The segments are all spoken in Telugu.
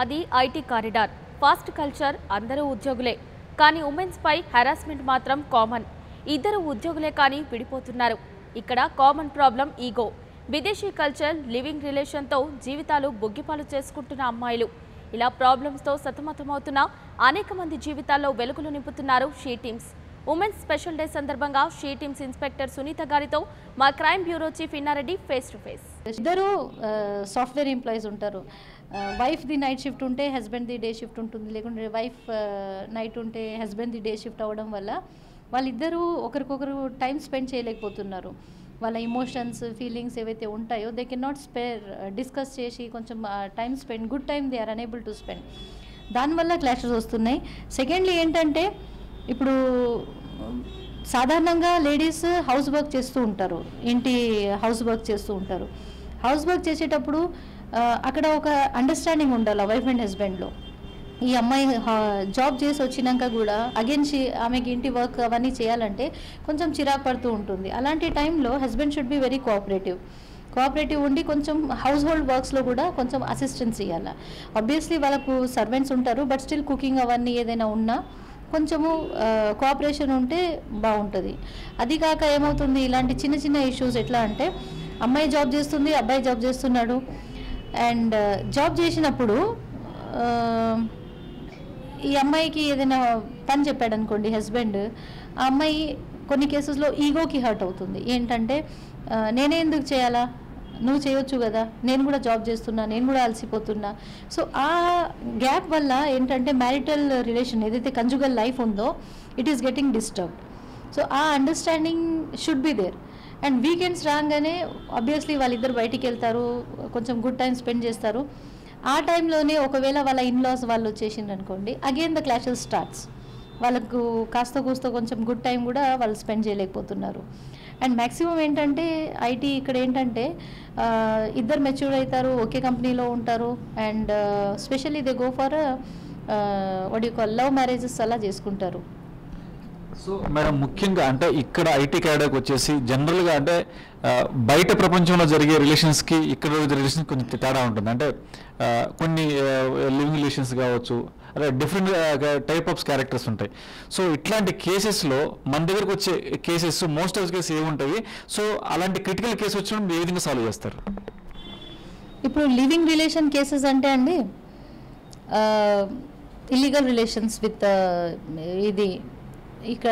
అది ఐటీ కారిడార్. ఫాస్ట్ కల్చర్, అందరూ ఉద్యోగులే. కానీ ఉమెన్స్ పై హెరాస్మెంట్ మాత్రం కామన్. ఇద్దరు ఉద్యోగులే కానీ విడిపోతున్నారు. ఇక్కడ కామన్ ప్రాబ్లం ఈగో. విదేశీ కల్చర్, లివింగ్ రిలేషన్తో జీవితాలు బొగ్గిపాలు చేసుకుంటున్న అమ్మాయిలు. ఇలా ప్రాబ్లమ్స్తో సతమతమవుతున్న అనేక మంది జీవితాల్లో వెలుగులు నింపుతున్నారు she teams. Women's special day సందర్భంగా షీ టీమ్స్ ఇన్స్పెక్టర్ సునీత గారితో మా crime bureau chief Innareddy face to face. ఇద్దరు సాఫ్ట్వేర్ ఎంప్లాయీస్ ఉంటారు. వైఫ్ ది నైట్ షిఫ్ట్ ఉంటే హస్బెండ్ ది డే షిఫ్ట్ ఉంటుంది, లేకుంటే వైఫ్ నైట్ ఉంటే హస్బెండ్ ది డే షిఫ్ట్ అవ్వడం వల్ల వాళ్ళిద్దరూ ఒకరికొకరు టైం స్పెండ్ చేయలేకపోతున్నారు. వాళ్ళ ఇమోషన్స్, ఫీలింగ్స్ ఏవైతే ఉంటాయో they can not spare, discuss చేసి కొంచెం time spend, good time they are unable to spend. దానివల్ల క్లాషెస్ వస్తున్నాయి. సెకండ్లీ ఏంటంటే, ఇప్పుడు సాధారణంగా లేడీస్ హౌస్ వర్క్ చేస్తూ ఉంటారు, ఇంటి హౌస్ వర్క్ చేస్తూ ఉంటారు. హౌస్ వర్క్ చేసేటప్పుడు అక్కడ ఒక అండర్స్టాండింగ్ ఉండాలి వైఫ్ అండ్ హస్బెండ్లో. ఈ అమ్మాయి జాబ్ చేసి వచ్చినాక కూడా అగైన్ ఆమెకి ఇంటి వర్క్ అవన్నీ చేయాలంటే కొంచెం చిరాకు పడుతూ ఉంటుంది. అలాంటి టైంలో husband should be very cooperative ఉండి కొంచెం హౌస్ హోల్డ్ వర్క్స్లో కూడా కొంచెం అసిస్టెన్స్ ఇవ్వాలి. ఆబ్వియస్లీ వాళ్ళకు సర్వెంట్స్ ఉంటారు, బట్ స్టిల్ కుకింగ్ అవన్నీ ఏదైనా ఉన్నా కొంచెము కోఆపరేషన్ ఉంటే బాగుంటుంది. అది కాక ఏమవుతుంది, ఇలాంటి చిన్న చిన్న ఇష్యూస్ ఎట్లా అంటే, అమ్మాయి జాబ్ చేస్తుంది, అబ్బాయి జాబ్ చేస్తున్నాడు. అండ్ జాబ్ చేసినప్పుడు ఈ అమ్మాయికి ఏదైనా పని చెప్పాడు అనుకోండి హస్బెండ్, ఆ అమ్మాయి కొన్ని కేసెస్లో ఈగోకి హర్ట్ అవుతుంది. ఏంటంటే, నేనే ఎందుకు చేయాలా, నువ్వు చేయొచ్చు కదా, నేను కూడా జాబ్ చేస్తున్నా, నేను కూడా అలసిపోతున్నా. సో ఆ గ్యాప్ వల్ల ఏంటంటే మ్యారిటల్ రిలేషన్ ఏదైతే కంజుగల్ లైఫ్ ఉందో it is getting disturbed. So ఆ understanding should be there. And weekends రాగానే ఆబ్వియస్లీ వాళ్ళిద్దరు బయటికి వెళ్తారు, కొంచెం గుడ్ టైం స్పెండ్ చేస్తారు. ఆ టైంలోనే ఒకవేళ వాళ్ళ ఇన్లాస్ వాళ్ళు వచ్చేసిండ్రు అనుకోండి, అగైన్ ద క్లాషెస్ స్టార్ట్స్. వాళ్ళకు కాస్త కూస్త కొంచెం గుడ్ టైం కూడా వాళ్ళు స్పెండ్ చేయలేకపోతున్నారు. అండ్ మ్యాక్సిమం ఏంటంటే ఐటీ ఇక్కడ ఏంటంటే ఇద్దరు మెచ్యూర్ అవుతారు, ఒకే కంపెనీలో ఉంటారు. And specially they go for what you call love marriages అలా చేసుకుంటారు. సో మేడం, ముఖ్యంగా అంటే ఇక్కడ ఐటీ క్యాడర్కి వచ్చేసి జనరల్గా అంటే బయట ప్రపంచంలో జరిగే రిలేషన్స్కి ఇక్కడ రిలేషన్స్ కొంచెం తేడా ఉంటుంది. అంటే కొన్ని లివింగ్ రిలేషన్స్ కావచ్చు, అదే డిఫరెంట్ టైప్ ఆఫ్ క్యారెక్టర్స్ ఉంటాయి. సో ఇట్లాంటి కేసెస్లో మన దగ్గరకు వచ్చే కేసెస్ మోస్ట్ ఆఫ్ కేసెస్ ఏముంటాయి? సో అలాంటి క్రిటికల్ కేసు వచ్చినప్పుడు ఏ విధంగా సాల్వ్ చేస్తారు? ఇప్పుడు లివింగ్ రిలేషన్ కేసెస్ అంటే అండి, ఇల్లీగల్ రిలేషన్స్ విత్ ఇది ఇక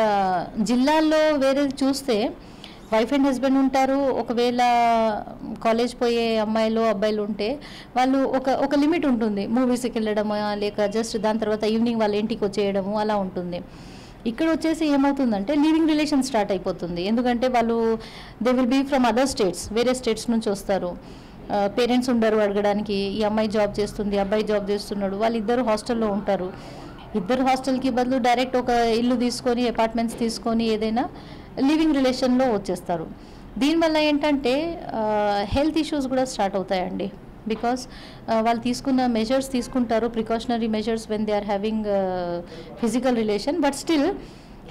జిల్లాల్లో వేరే చూస్తే వైఫ్ అండ్ హస్బెండ్ ఉంటారు. ఒకవేళ కాలేజ్ పోయే అమ్మాయిలు అబ్బాయిలు ఉంటే వాళ్ళు ఒక లిమిట్ ఉంటుంది, మూవీస్కి వెళ్ళడము, లేక జస్ట్ దాని తర్వాత ఈవినింగ్ వాళ్ళ ఇంటికి వచ్చేయడము అలా ఉంటుంది. ఇక్కడ వచ్చేసి ఏమవుతుందంటే లివింగ్ రిలేషన్ స్టార్ట్ అయిపోతుంది. ఎందుకంటే వాళ్ళు they will be from other states, వేరే స్టేట్స్ నుంచి వస్తారు. పేరెంట్స్ ఉండరు అడగడానికి, ఈ అమ్మాయి జాబ్ చేస్తుంది, అబ్బాయి జాబ్ చేస్తున్నాడు, వాళ్ళిద్దరు హాస్టల్లో ఉంటారు. ఇద్దరు హాస్టల్కి బదులు డైరెక్ట్ ఒక ఇల్లు తీసుకొని, అపార్ట్మెంట్స్ తీసుకొని ఏదైనా లివింగ్ రిలేషన్లో వచ్చేస్తారు. దీనివల్ల ఏంటంటే హెల్త్ ఇష్యూస్ కూడా స్టార్ట్ అవుతాయండి. బికాస్ వాళ్ళు తీసుకున్న మెజర్స్ తీసుకుంటారు, precautionary measures when they are having physical relation, but still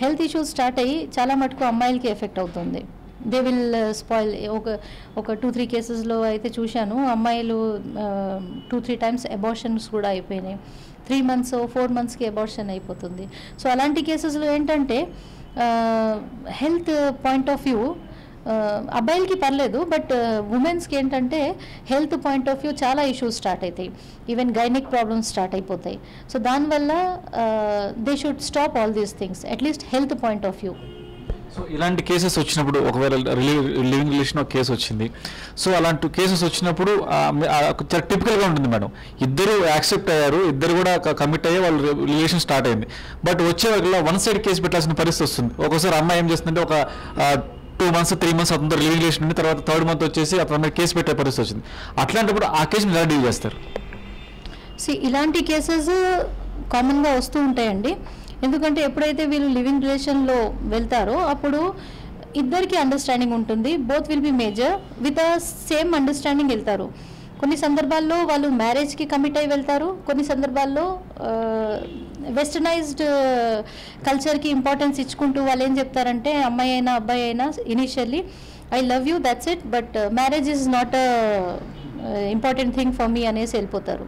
health issues start అయ్యి చాలా మటుకు అమ్మాయిలకి ఎఫెక్ట్ అవుతుంది. They will spoil. ఒక 2-3 కేసెస్లో అయితే చూశాను, అమ్మాయిలు 2-3 టైమ్స్ అబార్షన్స్ కూడా అయిపోయినాయి. 3 months 4 monthsకి అబార్షన్ అయిపోతుంది. సో అలాంటి కేసెస్లో ఏంటంటే హెల్త్ పాయింట్ ఆఫ్ వ్యూ అబ్బాయిలకి పర్లేదు, బట్ ఉమెన్స్కి ఏంటంటే హెల్త్ పాయింట్ ఆఫ్ వ్యూ చాలా ఇష్యూస్ స్టార్ట్ అవుతాయి. ఈవెన్ గైనిక్ ప్రాబ్లమ్స్ స్టార్ట్ అయిపోతాయి. సో దానివల్ల they should stop all these things, at least health point of view. So ఇలాంటి కేసెస్ వచ్చినప్పుడు, ఒకవేళ లివింగ్ రిలేషన్ ఒక కేసు వచ్చింది, సో అలాంటి కేసెస్ వచ్చినప్పుడు చాలా టిపికల్గా ఉంటుంది మేడం. ఇద్దరు యాక్సెప్ట్ అయ్యారు, ఇద్దరు కూడా కమిట్ అయ్యి వాళ్ళు రిలేషన్ స్టార్ట్ అయింది. బట్ వచ్చే వాళ్ళ వన్ సైడ్ కేసు పెట్టాల్సిన పరిస్థితి వస్తుంది. ఒక్కోసారి అమ్మాయి ఏం చేస్తుందంటే ఒక 2 months 3 months అతనితో లివింగ్ రిలేషన్ ఉంది, తర్వాత 3rd month వచ్చేసి అతని కేసు పెట్టే పరిస్థితి వచ్చింది. అట్లాంటప్పుడు ఆ కేసుని ఎలా డీల్ చేస్తారు? ఇలాంటి కేసెస్ కామన్గా వస్తూ ఉంటాయండి. ఎందుకంటే ఎప్పుడైతే వీళ్ళు లివింగ్ రిలేషన్లో వెళ్తారో అప్పుడు ఇద్దరికి అండర్స్టాండింగ్ ఉంటుంది. Both will be major with a same understanding వెళ్తారు. కొన్ని సందర్భాల్లో వాళ్ళు మ్యారేజ్కి కమిట్ అయి వెళ్తారు, కొన్ని సందర్భాల్లో వెస్టర్నైజ్డ్ కల్చర్కి ఇంపార్టెన్స్ ఇచ్చుకుంటూ వాళ్ళు ఏం చెప్తారంటే, అమ్మాయి అయినా అబ్బాయి అయినా initially I love you that's it, but marriage is not a important thing for me అనేసి వెళ్ళిపోతారు.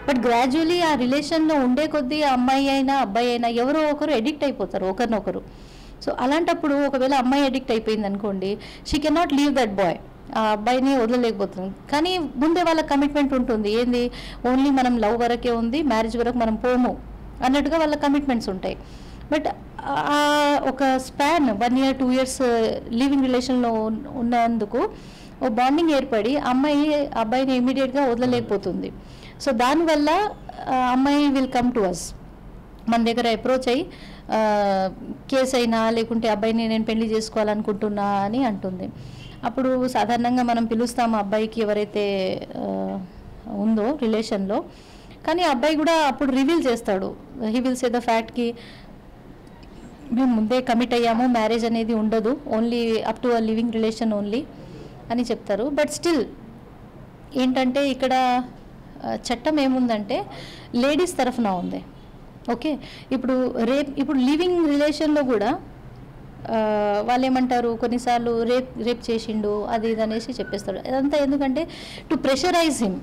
బట్ గ్రాడ్యువలీ ఆ రిలేషన్లో ఉండే కొద్దీ అమ్మాయి అయినా అబ్బాయి అయినా ఎవరో ఒకరు ఎడిక్ట్ అయిపోతారు ఒకరినొకరు. సో అలాంటప్పుడు ఒకవేళ అమ్మాయి ఎడిక్ట్ అయిపోయింది అనుకోండి, she cannot leave that boy, ఆ అబ్బాయిని వదలలేకపోతుంది. కానీ ముందే వాళ్ళ కమిట్మెంట్ ఉంటుంది, ఏంది ఓన్లీ మనం లవ్ వరకే ఉంది, మ్యారేజ్ వరకు మనం పోము అన్నట్టుగా వాళ్ళ కమిట్మెంట్స్ ఉంటాయి. బట్ ఒక స్పాన్ 1 year 2 years లివింగ్ రిలేషన్లో ఉన్నందుకు ఓ బాండింగ్ ఏర్పడి అమ్మాయి అబ్బాయిని ఇమీడియట్గా వదలలేకపోతుంది. సో దానివల్ల అమ్మాయి విల్ కమ్ టు అస్, మన దగ్గర అప్రోచ్ అయ్యి కేసు అయినా లేకుంటే అబ్బాయిని నేను పెళ్లి చేసుకోవాలనుకుంటున్నా అని అంటుంది. అప్పుడు సాధారణంగా మనం పిలుస్తాము అబ్బాయికి ఎవరైతే ఉందో రిలేషన్లో, కానీ అబ్బాయి కూడా అప్పుడు రివీల్ చేస్తాడు. హీ విల్ సే ద ఫ్యాక్ట్కి మేము ముందే కమిట్ అయ్యాము, మ్యారేజ్ అనేది ఉండదు, only up to a living relation only అని చెప్తారు. బట్ స్టిల్ ఏంటంటే ఇక్కడ చట్టం ఏముందంటే లేడీస్ తరఫున ఉంది. ఓకే, ఇప్పుడు లివింగ్ రిలేషన్లో కూడా వాళ్ళు ఏమంటారు, కొన్నిసార్లు రేప్ చేసిండు అది ఇది అనేసి చెప్పేస్తాడు. అదంతా ఎందుకంటే టు ప్రెషరైజ్ హిమ్,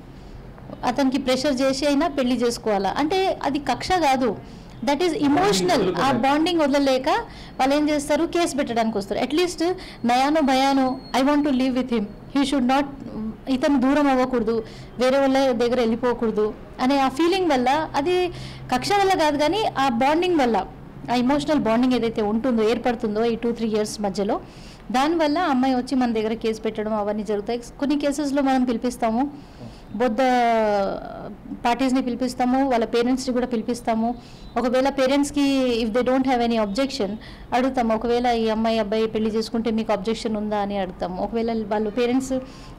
అతనికి ప్రెషర్ చేసి అయినా పెళ్లి చేసుకోవాలా అంటే అది కక్ష కాదు, దట్ ఈస్ ఇమోషనల్. ఆ బాండింగ్ వదలలేక వాళ్ళు ఏం చేస్తారు, కేసు పెట్టడానికి వస్తారు. అట్లీస్ట్ నయానో భయానో I want to live with him, he should not, ఇతను దూరం అవ్వకూడదు, వేరే వాళ్ళ దగ్గర వెళ్ళిపోకూడదు అనే ఆ ఫీలింగ్ వల్ల, అది కక్ష వల్ల కాదు కానీ ఆ బాండింగ్ వల్ల, ఆ ఇమోషనల్ బాండింగ్ ఏదైతే ఉంటుందో ఏర్పడుతుందో ఈ 2-3 years మధ్యలో, దానివల్ల అమ్మాయి వచ్చి మన దగ్గర కేసు పెట్టడం అవన్నీ జరుగుతాయి. కొన్ని కేసెస్లో మనం పిలిపిస్తాము, బొద్ద పార్టీస్ని పిలిపిస్తాము, వాళ్ళ పేరెంట్స్ని కూడా పిలిపిస్తాము. ఒకవేళ పేరెంట్స్కి if they don't have any objection అడుగుతాము, ఒకవేళ ఈ అమ్మాయి అబ్బాయి పెళ్లి చేసుకుంటే మీకు అబ్జెక్షన్ ఉందా అని అడుగుతాము. ఒకవేళ వాళ్ళు పేరెంట్స్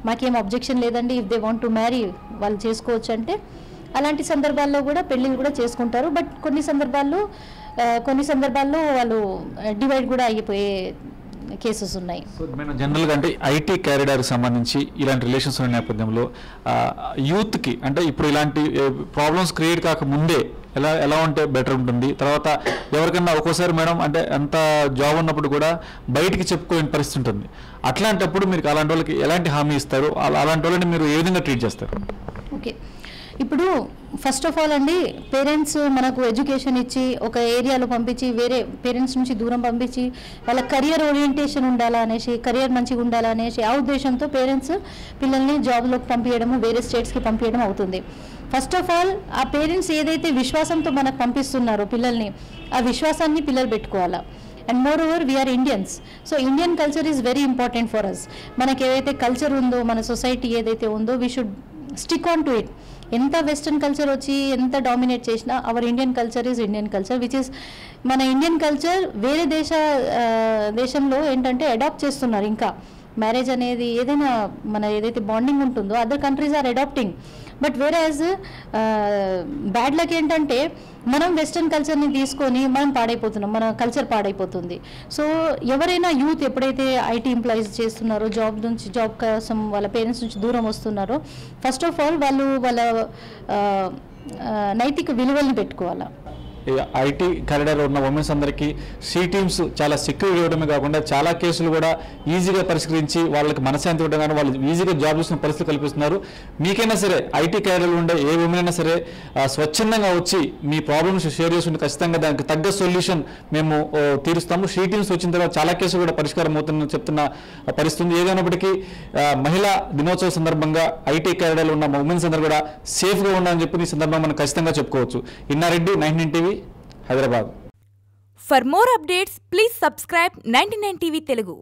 మాకేం అబ్జెక్షన్ లేదండి, if they want to marry వాళ్ళు చేసుకోవచ్చు అంటే అలాంటి సందర్భాల్లో కూడా పెళ్ళిళ్ళు కూడా చేసుకుంటారు. బట్ కొన్ని సందర్భాల్లో వాళ్ళు డివైడ్ కూడా అయిపోయే కేసెస్ ఉన్నాయి. సో మేము జనరల్గా అంటే ఐటీ క్యారిడార్కి సంబంధించి ఇలాంటి రిలేషన్స్ ఉన్న నేపథ్యంలో యూత్కి అంటే ఇప్పుడు ఇలాంటి ప్రాబ్లమ్స్ క్రియేట్ కాకముందే ఎలా ఉంటే బెటర్ ఉంటుంది, తర్వాత ఎవరికన్నా ఒక్కోసారి మేడం అంటే ఎంత జాబ్ ఉన్నప్పుడు కూడా బయటికి చెప్పుకోలేని పరిస్థితి ఉంటుంది. అట్లాంటప్పుడు మీరు అలాంటి వాళ్ళకి ఎలాంటి హామీ ఇస్తారు, అలాంటి వాళ్ళని మీరు ఏ విధంగా ట్రీట్ చేస్తారు? ఓకే, ఇప్పుడు ఫస్ట్ ఆఫ్ ఆల్ అండి, పేరెంట్స్ మనకు ఎడ్యుకేషన్ ఇచ్చి ఒక ఏరియాలో పంపించి వేరే పేరెంట్స్ నుంచి దూరం పంపించి వాళ్ళ కెరియర్ ఓరియంటేషన్ ఉండాలా అనేసి, కెరియర్ మంచిగా ఉండాలా అనేసి ఆ ఉద్దేశంతో పేరెంట్స్ పిల్లల్ని జాబ్లోకి పంపించడము, వేరే స్టేట్స్కి పంపించడం అవుతుంది. ఫస్ట్ ఆఫ్ ఆల్ ఆ పేరెంట్స్ ఏదైతే విశ్వాసంతో మనకు పంపిస్తున్నారో పిల్లల్ని, ఆ విశ్వాసాన్ని పిల్లలు పెట్టుకోవాలా. And moreover we are Indians, so Indian culture is very important for us. మనకి ఏదైతే కల్చర్ ఉందో, మన సొసైటీ ఏదైతే ఉందో, we should stick on to it. ఎంత వెస్ట్రన్ కల్చర్ వచ్చి ఎంత డామినేట్ చేసినా our Indian culture is Indian culture, which is మన ఇండియన్ కల్చర్ వేరే దేశంలో ఏంటంటే అడాప్ట్ చేస్తున్నారు. ఇంకా మ్యారేజ్ అనేది ఏదైనా మన ఏదైతే బాండింగ్ ఉంటుందో other countries are adapting. But వేరే యాజ్ బ్యాడ్ లక్ ఏంటంటే మనం వెస్ట్రన్ కల్చర్ని తీసుకొని మనం పాడైపోతున్నాం, మన కల్చర్ పాడైపోతుంది. సో ఎవరైనా యూత్ ఎప్పుడైతే ఐటీ ఎంప్లాయీస్ చేస్తున్నారో, జాబ్ కోసం వాళ్ళ పేరెంట్స్ నుంచి దూరం వస్తున్నారో, ఫస్ట్ ఆఫ్ ఆల్ వాళ్ళు వాళ్ళ నైతిక విలువల్ని పెట్టుకోవాలా. ఐటీ కారిడార్ ఉన్న ఉమెన్స్ అందరికీ సి టీమ్స్ చాలా సెక్యూర్ ఇవ్వడమే కాకుండా చాలా కేసులు కూడా ఈజీగా పరిష్కరించి వాళ్ళకి మనశాంతి ఇవ్వడం కానీ వాళ్ళు ఈజీగా జాబ్ చేసిన పరిస్థితి కల్పిస్తున్నారు. మీకైనా సరే ఐటీ కారిడార్లో ఉండే ఏ ఉమెన్ అయినా సరే స్వచ్ఛందంగా వచ్చి మీ ప్రాబ్లమ్స్ షేర్ చేసుకుంటే ఖచ్చితంగా దానికి తగ్గ సొల్యూషన్ మేము తీరుస్తాము. సి టీమ్స్ వచ్చిన తర్వాత చాలా కేసులు కూడా పరిష్కారం అవుతుందని చెప్తున్న పరిస్థితి. ఏదైనప్పటికీ మహిళా దినోత్సవ సందర్భంగా ఐటీ కారిడార్లో ఉన్న ఉమెన్స్ అందరూ కూడా సేఫ్గా ఉండాలని చెప్పి ఈ సందర్భంగా మనం ఖచ్చితంగా చెప్పుకోవచ్చు. Inna Reddy, 99 TV, Hyderabad. For more updates, please subscribe 99 TV Telugu.